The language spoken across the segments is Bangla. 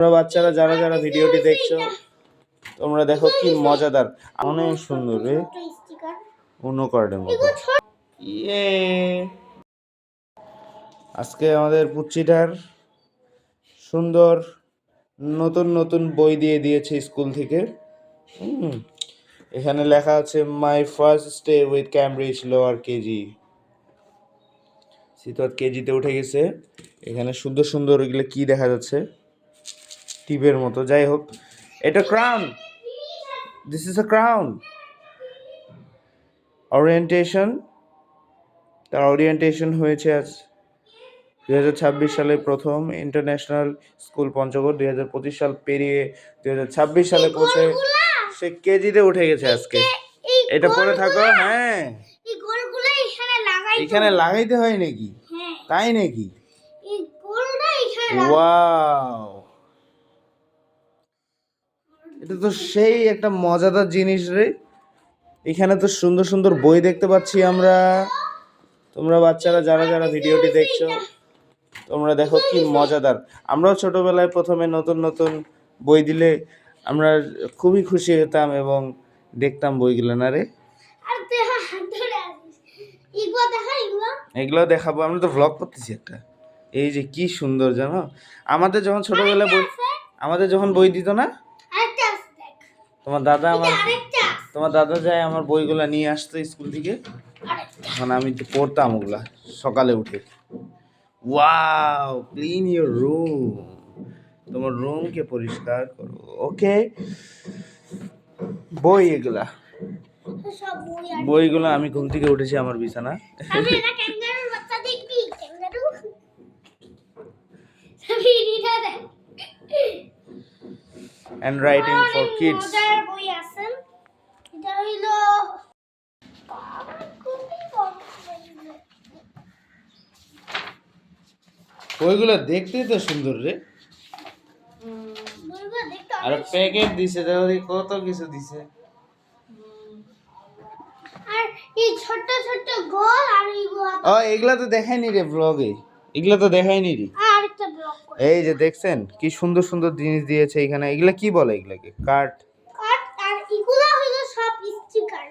তোমরা বাচ্চারা যারা যারা ভিডিওটি দেখছো তোমরা দেখো কি মজাদার, অনেক সুন্দর রে অন্য কার্ডের মতো। ইয়ে আজকে আমাদের পুচ্চিটার সুন্দর নতুন নতুন বই দিয়ে দিয়েছে স্কুল থেকে। এখানে লেখা আছে my first day with Cambridge lower KG. শীতত কেজিতে উঠে গেছে। এখানে সুন্দর সুন্দর এগুলো কি দেখা যাচ্ছে, টিপের মতো। যাই হোক, এটা crown, this is a crown. Orientation, তার ওরিয়েন্টেশন হয়েছে আজ 2026 সালে প্রথম ইন্টারন্যাশনাল স্কুল পঞ্চগড়। 2025 সাল পেরিয়ে 2026 সালে পৌঁছে সে কেজিতে উঠে গেছে আজকে। এটা পরে থাকো। হ্যাঁ, এখানে লাগাইতে হয় নাকি? তাই নাকি? ওয়াও, এটা তো সেই একটা মজাদার জিনিস রে। এখানে তো সুন্দর সুন্দর বই দেখতে পাচ্ছি আমরা। তোমরা বাচ্চারা যারা যারা ভিডিওটি দেখছো তোমরা দেখো কি মজাদার। আমরাও ছোটবেলায় প্রথমে নতুন নতুন বই দিলে আমরা খুবই খুশি হতাম এবং দেখতাম বইগুলো। না রে, এগুলো দেখাবো। আমরা তো ভ্লগ করতেছি একটা। এই যে কি সুন্দর জানো, আমাদের যখন ছোটবেলায় বই, আমাদের যখন বই দিত না, তোমার দাদা যায় আমার বইগুলা নিয়ে আসতো স্কুল থেকে, তখন আমি তো পড়তাম ওগুলা সকালে উঠে। ওয়াও, ক্লিন ইউর রুম, তোমার রুমকে পরিষ্কার করো। ওকে, বই এগুলা, বইগুলো আমি ঘুম থেকে উঠেছি আমার বিছানা। And writing for kids. বইগুলো দেখতেই তো সুন্দর রে। আর প্যাকেট দিছে, দেখো কত কিছু দিছে। আর এই ছোট ছোট গোল আর এইগুলা, ও এগুলা তো দেখাইনি রে ব্লগে, এগুলা তো দেখাইনি রে। আরেকটা ব্লগ এই যে দেখছেন কি সুন্দর সুন্দর জিনিস দিয়েছে এখানে। এগুলা কি বলে? এগুলাকে কার্ড। আর এগুলা হলো সব স্টিকার,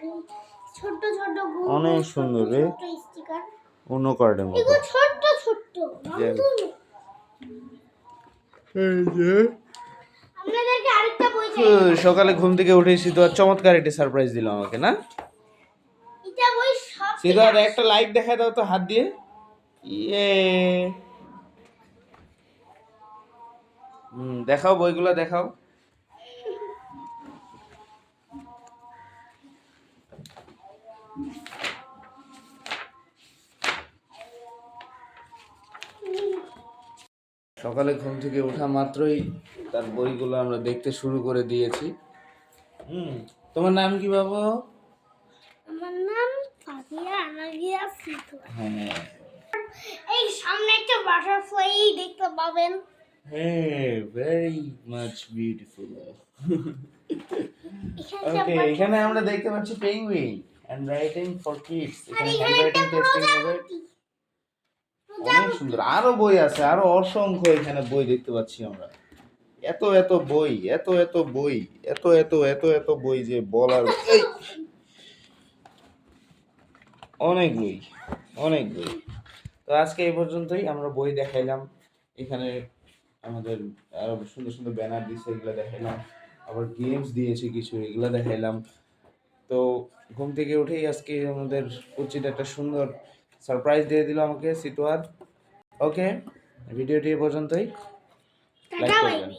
ছোট ছোট গোল, অনেক সুন্দর রে স্টিকার, অন্য কার্ডের মতো। এগুলো ছোট ছোট এই যে আপনাদেরকে আরেকটা বই চাই। সকালে ঘুম থেকে উঠেছি তো চমৎকার একটা সারপ্রাইজ দিল আমাকে, না? এটা বই সব সিধা একটা লাইক দেখা দাও তো হাত দিয়ে। ইয়ে দেখাও, বইগুলো দেখাও। সকালে ঘুম থেকে ওঠা মাত্রই তার বইগুলো আমরা দেখতে শুরু করে দিয়েছি। তোমার নাম কি বাবা? আমার নাম ফাতিয়া আনাগিয়া সিতু। হ্যাঁ, এই সামনে একটা বাটারফ্লাই দেখতে পাবেন। হ্যাঁ, ভেরি মাচ বিউটিফুল। ওকে, এখানে আমরা দেখতে পাচ্ছি Penguin and writing for kids. এখানে হ্যান্ডরাইটিং টেস্টিং হবে। অনেক সুন্দর। আরো বই আছে, আরো অসংখ্য এখানে বই দেখতে পাচ্ছি আমরা। এত এত বই, এত এত বই, এত এত এত এত বই যে বলার, অনেক বই, অনেক বই। তো আজকে এই পর্যন্তই, আমরা বই দেখাইলাম। এখানে আমাদের আরো সুন্দর সুন্দর ব্যানার দিয়েছে, এগুলো দেখাইলাম। আবার গেমস দিয়েছে কিছু, এগুলো দেখাইলাম। তো ঘুম থেকে উঠেই আজকে আমাদের উচিত একটা সুন্দর সারপ্রাইজ দিয়ে দিল আমাকে সিতুয়ার। ওকে, ভিডিওটি এই পর্যন্তই। লাইক করবেন।